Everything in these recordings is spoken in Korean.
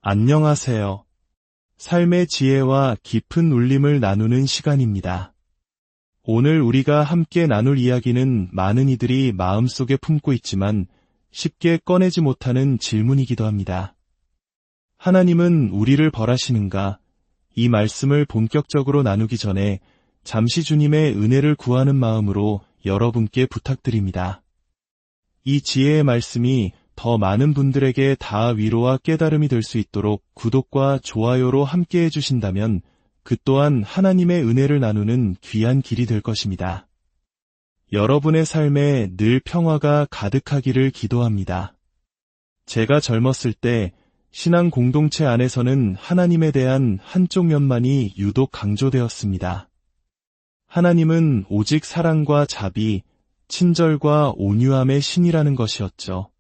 안녕하세요. 삶의 지혜와 깊은 울림을 나누는 시간입니다. 오늘 우리가 함께 나눌 이야기는 많은 이들이 마음속에 품고 있지만 쉽게 꺼내지 못하는 질문이기도 합니다. 하나님은 우리를 벌하시는가? 이 말씀을 본격적으로 나누기 전에 잠시 주님의 은혜를 구하는 마음으로 여러분께 부탁드립니다. 이 지혜의 말씀이 더 많은 분들에게 다 위로와 깨달음이 될 수 있도록 구독과 좋아요로 함께 해주신다면 그 또한 하나님의 은혜를 나누는 귀한 길이 될 것입니다. 여러분의 삶에 늘 평화가 가득하기를 기도합니다. 제가 젊었을 때 신앙 공동체 안에서는 하나님에 대한 한쪽 면만이 유독 강조되었습니다. 하나님은 오직 사랑과 자비, 친절과 온유함의 신이라는 것이었죠.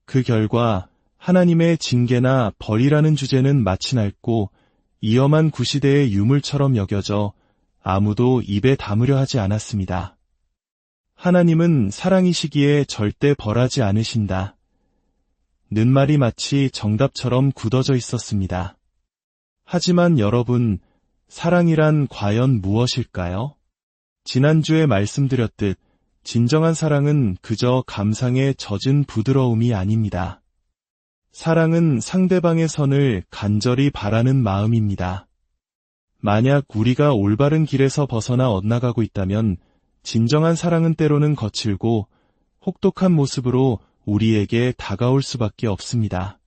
그 결과 하나님의 징계나 벌이라는 주제는 마치 낡고 위험한 구시대의 유물처럼 여겨져 아무도 입에 담으려 하지 않았습니다. 하나님은 사랑이시기에 절대 벌하지 않으신다. 는 말이 마치 정답처럼 굳어져 있었습니다. 하지만 여러분, 사랑이란 과연 무엇일까요? 지난주에 말씀드렸듯 진정한 사랑은 그저 감상에 젖은 부드러움이 아닙니다. 사랑은 상대방의 선을 간절히 바라는 마음입니다. 만약 우리가 올바른 길에서 벗어나 엇나가고 있다면 진정한 사랑은 때로는 거칠고 혹독한 모습으로 우리에게 다가올 수밖에 없습니다.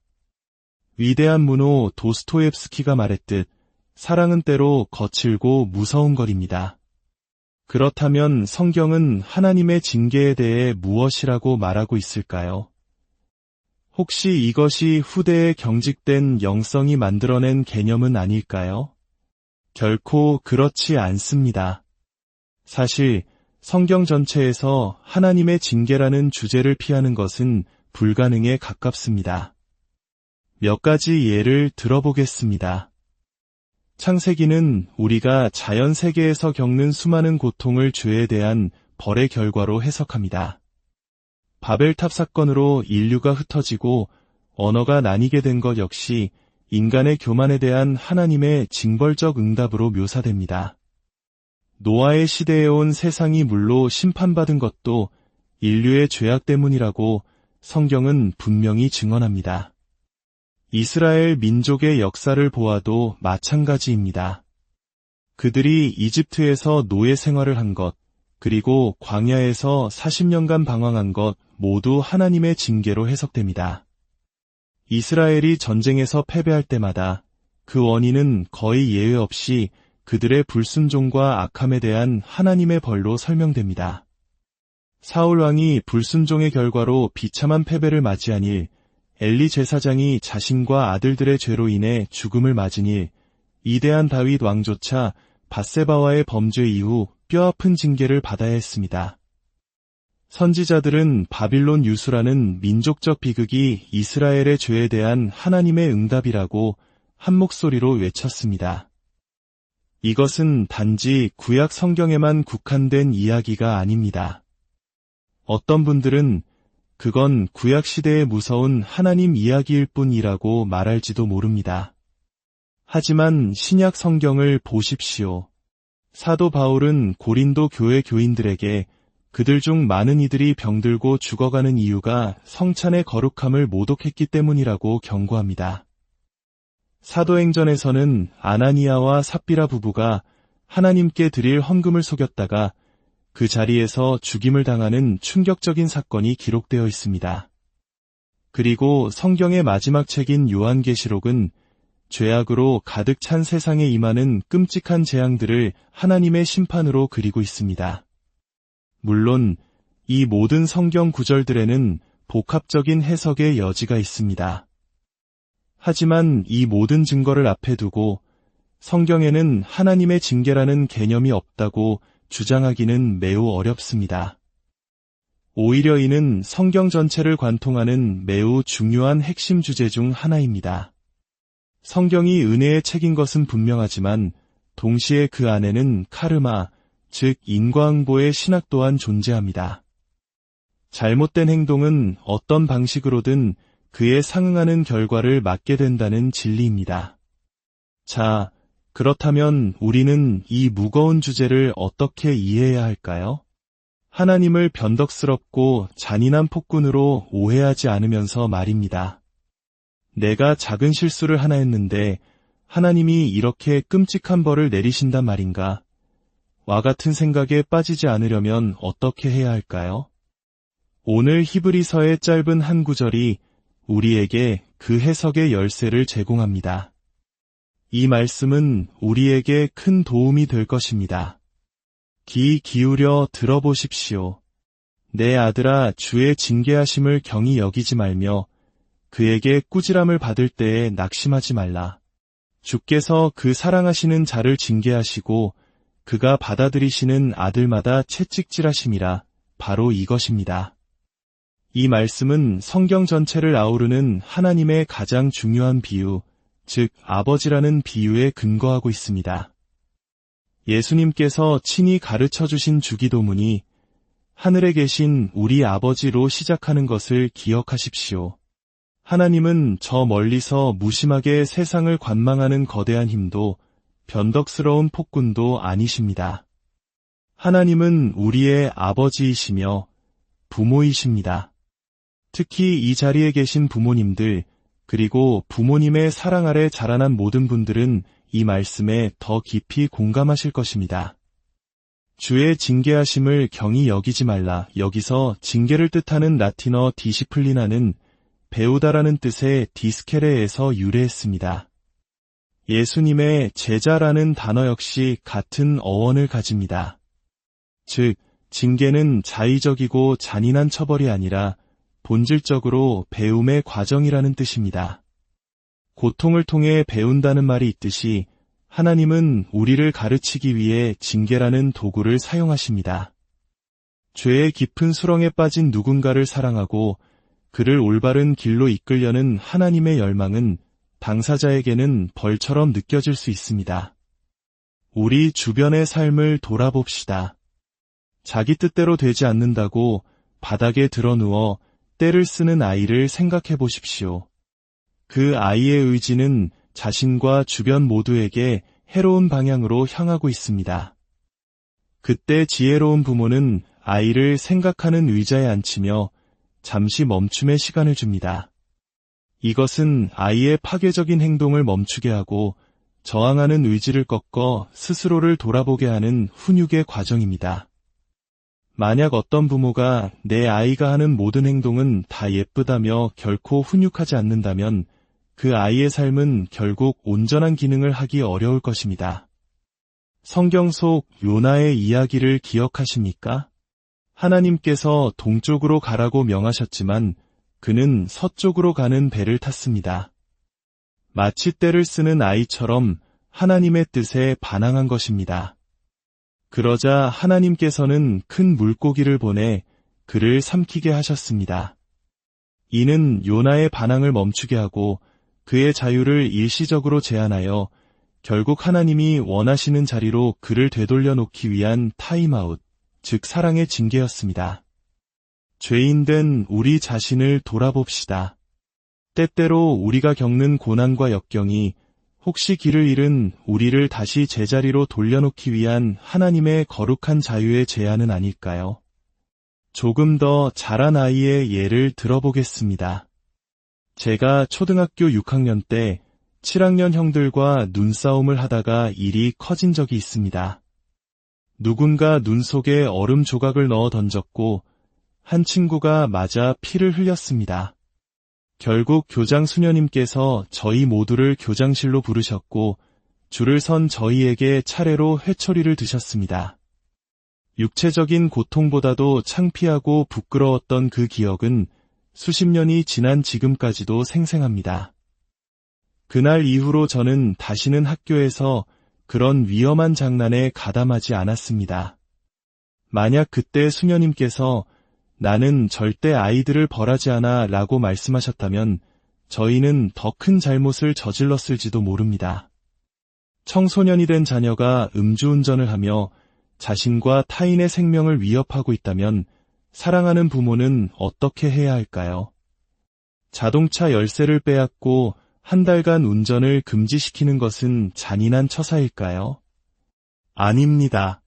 위대한 문호 도스토옙스키가 말했듯 사랑은 때로 거칠고 무서운 것입니다. 그렇다면 성경은 하나님의 징계에 대해 무엇이라고 말하고 있을까요? 혹시 이것이 후대에 경직된 영성이 만들어낸 개념은 아닐까요? 결코 그렇지 않습니다. 사실 성경 전체에서 하나님의 징계라는 주제를 피하는 것은 불가능에 가깝습니다. 몇 가지 예를 들어보겠습니다. 창세기는 우리가 자연 세계에서 겪는 수많은 고통을 죄에 대한 벌의 결과로 해석합니다. 바벨탑 사건으로 인류가 흩어지고 언어가 나뉘게 된 것 역시 인간의 교만에 대한 하나님의 징벌적 응답으로 묘사됩니다. 노아의 시대에 온 세상이 물로 심판받은 것도 인류의 죄악 때문이라고 성경은 분명히 증언합니다. 이스라엘 민족의 역사를 보아도 마찬가지입니다. 그들이 이집트에서 노예 생활을 한 것, 그리고 광야에서 40년간 방황한 것 모두 하나님의 징계로 해석됩니다. 이스라엘이 전쟁에서 패배할 때마다 그 원인은 거의 예외 없이 그들의 불순종과 악함에 대한 하나님의 벌로 설명됩니다. 사울 왕이 불순종의 결과로 비참한 패배를 맞이한 일, 엘리 제사장이 자신과 아들들의 죄로 인해 죽음을 맞은 일, 위대한 다윗 왕조차 밧세바와의 범죄 이후 뼈아픈 징계를 받아야 했습니다. 선지자들은 바빌론 유수라는 민족적 비극이 이스라엘의 죄에 대한 하나님의 응답이라고 한 목소리로 외쳤습니다. 이것은 단지 구약 성경에만 국한된 이야기가 아닙니다. 어떤 분들은 그건 구약 시대의 무서운 하나님 이야기일 뿐이라고 말할지도 모릅니다. 하지만 신약 성경을 보십시오. 사도 바울은 고린도 교회 교인들에게 그들 중 많은 이들이 병들고 죽어가는 이유가 성찬의 거룩함을 모독했기 때문이라고 경고합니다. 사도행전에서는 아나니아와 삽비라 부부가 하나님께 드릴 헌금을 속였다가 그 자리에서 죽임을 당하는 충격적인 사건이 기록되어 있습니다. 그리고 성경의 마지막 책인 요한계시록은 죄악으로 가득 찬 세상에 임하는 끔찍한 재앙들을 하나님의 심판으로 그리고 있습니다. 물론 이 모든 성경 구절들에는 복합적인 해석의 여지가 있습니다. 하지만 이 모든 증거를 앞에 두고 성경에는 하나님의 징계라는 개념이 없다고 주장하기는 매우 어렵습니다. 오히려 이는 성경 전체를 관통하는 매우 중요한 핵심 주제 중 하나입니다. 성경이 은혜의 책인 것은 분명하지만 동시에 그 안에는 카르마, 즉 인과응보의 신학 또한 존재합니다. 잘못된 행동은 어떤 방식으로든 그에 상응하는 결과를 맞게 된다는 진리입니다. 자, 그렇다면 우리는 이 무거운 주제를 어떻게 이해해야 할까요? 하나님을 변덕스럽고 잔인한 폭군으로 오해하지 않으면서 말입니다. 내가 작은 실수를 하나 했는데 하나님이 이렇게 끔찍한 벌을 내리신단 말인가? 와 같은 생각에 빠지지 않으려면 어떻게 해야 할까요? 오늘 히브리서의 짧은 한 구절이 우리에게 그 해석의 열쇠를 제공합니다. 이 말씀은 우리에게 큰 도움이 될 것입니다. 귀 기울여 들어보십시오. 내 아들아, 주의 징계하심을 경히 여기지 말며 그에게 꾸지람을 받을 때에 낙심하지 말라. 주께서 그 사랑하시는 자를 징계하시고 그가 받아들이시는 아들마다 채찍질하심이라. 바로 이것입니다. 이 말씀은 성경 전체를 아우르는 하나님의 가장 중요한 비유, 즉 아버지라는 비유에 근거하고 있습니다. 예수님께서 친히 가르쳐 주신 주기도문이 하늘에 계신 우리 아버지로 시작하는 것을 기억하십시오. 하나님은 저 멀리서 무심하게 세상을 관망하는 거대한 힘도 변덕스러운 폭군도 아니십니다. 하나님은 우리의 아버지이시며 부모이십니다. 특히 이 자리에 계신 부모님들, 그리고 부모님의 사랑 아래 자라난 모든 분들은 이 말씀에 더 깊이 공감하실 것입니다. 주의 징계하심을 경히 여기지 말라. 여기서 징계를 뜻하는 라틴어 디시플리나는 배우다라는 뜻의 디스케레에서 유래했습니다. 예수님의 제자라는 단어 역시 같은 어원을 가집니다. 즉, 징계는 자의적이고 잔인한 처벌이 아니라 본질적으로 배움의 과정이라는 뜻입니다. 고통을 통해 배운다는 말이 있듯이 하나님은 우리를 가르치기 위해 징계라는 도구를 사용하십니다. 죄의 깊은 수렁에 빠진 누군가를 사랑하고 그를 올바른 길로 이끌려는 하나님의 열망은 당사자에게는 벌처럼 느껴질 수 있습니다. 우리 주변의 삶을 돌아봅시다. 자기 뜻대로 되지 않는다고 바닥에 드러누워 떼를 쓰는 아이를 생각해 보십시오. 그 아이의 의지는 자신과 주변 모두에게 해로운 방향으로 향하고 있습니다. 그때 지혜로운 부모는 아이를 생각하는 의자에 앉히며 잠시 멈춤의 시간을 줍니다. 이것은 아이의 파괴적인 행동을 멈추게 하고 저항하는 의지를 꺾어 스스로를 돌아보게 하는 훈육의 과정입니다. 만약 어떤 부모가 내 아이가 하는 모든 행동은 다 예쁘다며 결코 훈육하지 않는다면 그 아이의 삶은 결국 온전한 기능을 하기 어려울 것입니다. 성경 속 요나의 이야기를 기억하십니까? 하나님께서 동쪽으로 가라고 명하셨지만 그는 서쪽으로 가는 배를 탔습니다. 마치 떼를 쓰는 아이처럼 하나님의 뜻에 반항한 것입니다. 그러자 하나님께서는 큰 물고기를 보내 그를 삼키게 하셨습니다. 이는 요나의 반항을 멈추게 하고 그의 자유를 일시적으로 제한하여 결국 하나님이 원하시는 자리로 그를 되돌려 놓기 위한 타임아웃, 즉 사랑의 징계였습니다. 죄인된 우리 자신을 돌아봅시다. 때때로 우리가 겪는 고난과 역경이 혹시 길을 잃은 우리를 다시 제자리로 돌려놓기 위한 하나님의 거룩한 자유의 제안은 아닐까요? 조금 더 자란 아이의 예를 들어보겠습니다. 제가 초등학교 6학년 때 7학년 형들과 눈싸움을 하다가 일이 커진 적이 있습니다. 누군가 눈 속에 얼음 조각을 넣어 던졌고 한 친구가 맞아 피를 흘렸습니다. 결국 교장 수녀님께서 저희 모두를 교장실로 부르셨고 줄을 선 저희에게 차례로 회초리를 드셨습니다. 육체적인 고통보다도 창피하고 부끄러웠던 그 기억은 수십 년이 지난 지금까지도 생생합니다. 그날 이후로 저는 다시는 학교에서 그런 위험한 장난에 가담하지 않았습니다. 만약 그때 수녀님께서 나는 절대 아이들을 벌하지 않아 라고 말씀하셨다면 저희는 더 큰 잘못을 저질렀을지도 모릅니다. 청소년이 된 자녀가 음주운전을 하며 자신과 타인의 생명을 위협하고 있다면 사랑하는 부모는 어떻게 해야 할까요? 자동차 열쇠를 빼앗고 한 달간 운전을 금지시키는 것은 잔인한 처사일까요? 아닙니다.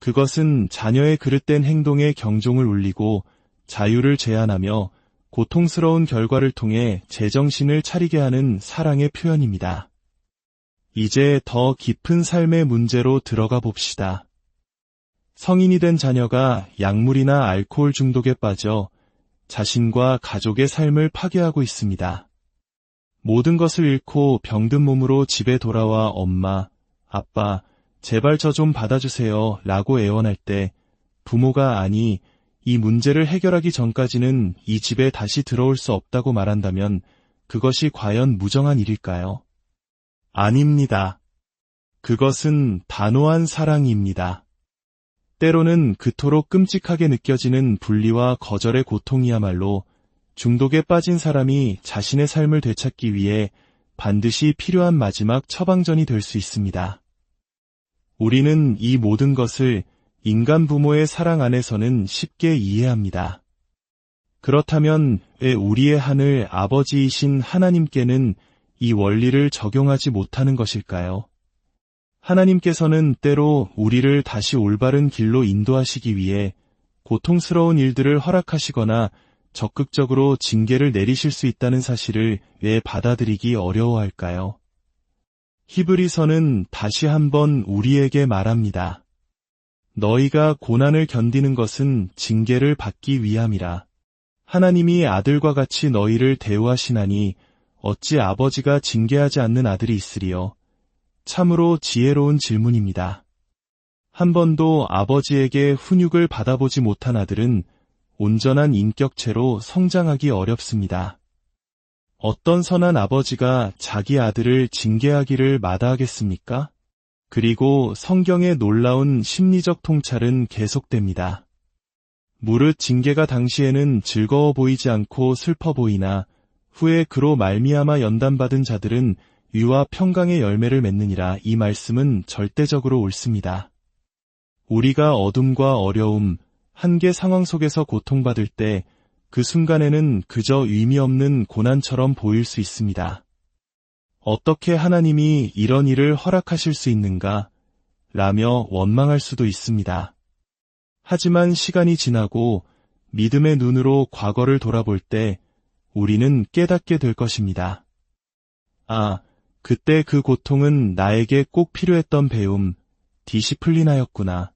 그것은 자녀의 그릇된 행동에 경종을 울리고 자유를 제한하며 고통스러운 결과를 통해 제정신을 차리게 하는 사랑의 표현입니다. 이제 더 깊은 삶의 문제로 들어가 봅시다. 성인이 된 자녀가 약물이나 알코올 중독에 빠져 자신과 가족의 삶을 파괴하고 있습니다. 모든 것을 잃고 병든 몸으로 집에 돌아와 엄마, 아빠, 제발 저 좀 받아주세요 라고 애원할 때 부모가 아니, 이 문제를 해결하기 전까지는 이 집에 다시 들어올 수 없다고 말한다면 그것이 과연 무정한 일일까요? 아닙니다. 그것은 단호한 사랑입니다. 때로는 그토록 끔찍하게 느껴지는 분리와 거절의 고통이야말로 중독에 빠진 사람이 자신의 삶을 되찾기 위해 반드시 필요한 마지막 처방전이 될 수 있습니다. 우리는 이 모든 것을 인간 부모의 사랑 안에서는 쉽게 이해합니다. 그렇다면 왜 우리의 하늘 아버지이신 하나님께는 이 원리를 적용하지 못하는 것일까요? 하나님께서는 때로 우리를 다시 올바른 길로 인도하시기 위해 고통스러운 일들을 허락하시거나 적극적으로 징계를 내리실 수 있다는 사실을 왜 받아들이기 어려워할까요? 히브리서는 다시 한번 우리에게 말합니다. 너희가 고난을 견디는 것은 징계를 받기 위함이라. 하나님이 아들과 같이 너희를 대우하시나니 어찌 아버지가 징계하지 않는 아들이 있으리요. 참으로 지혜로운 질문입니다. 한 번도 아버지에게 훈육을 받아보지 못한 아들은 온전한 인격체로 성장하기 어렵습니다. 어떤 선한 아버지가 자기 아들을 징계하기를 마다하겠습니까? 그리고 성경의 놀라운 심리적 통찰은 계속됩니다. 무릇 징계가 당시에는 즐거워 보이지 않고 슬퍼 보이나 후에 그로 말미암아 연단받은 자들은 유와 평강의 열매를 맺느니라. 이 말씀은 절대적으로 옳습니다. 우리가 어둠과 어려움, 한계 상황 속에서 고통받을 때 그 순간에는 그저 의미 없는 고난처럼 보일 수 있습니다. 어떻게 하나님이 이런 일을 허락하실 수 있는가? 라며 원망할 수도 있습니다. 하지만 시간이 지나고 믿음의 눈으로 과거를 돌아볼 때 우리는 깨닫게 될 것입니다. 아, 그때 그 고통은 나에게 꼭 필요했던 배움, 디시플리나였구나.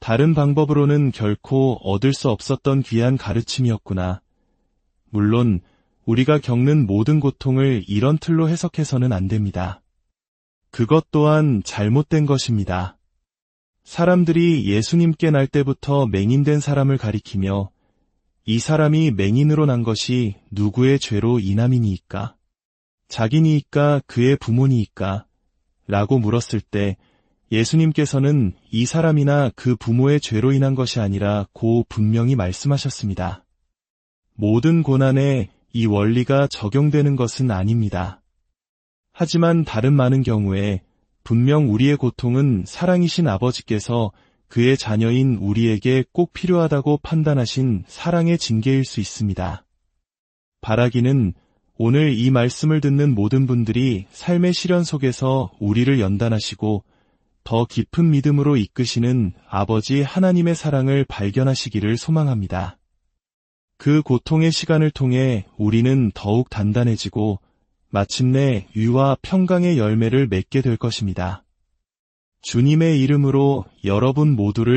다른 방법으로는 결코 얻을 수 없었던 귀한 가르침이었구나. 물론 우리가 겪는 모든 고통을 이런 틀로 해석해서는 안 됩니다. 그것 또한 잘못된 것입니다. 사람들이 예수님께 날 때부터 맹인된 사람을 가리키며 이 사람이 맹인으로 난 것이 누구의 죄로 인함이니이까? 자기니이까 그의 부모니이까? 라고 물었을 때 예수님께서는 이 사람이나 그 부모의 죄로 인한 것이 아니라 고 분명히 말씀하셨습니다. 모든 고난에 이 원리가 적용되는 것은 아닙니다. 하지만 다른 많은 경우에 분명 우리의 고통은 사랑이신 아버지께서 그의 자녀인 우리에게 꼭 필요하다고 판단하신 사랑의 징계일 수 있습니다. 바라기는 오늘 이 말씀을 듣는 모든 분들이 삶의 시련 속에서 우리를 연단하시고 더 깊은 믿음으로 이끄시는 아버지 하나님의 사랑을 발견하시기를 소망합니다. 그 고통의 시간을 통해 우리는 더욱 단단해지고 마침내 유와 평강의 열매를 맺게 될 것입니다. 주님의 이름으로 여러분 모두를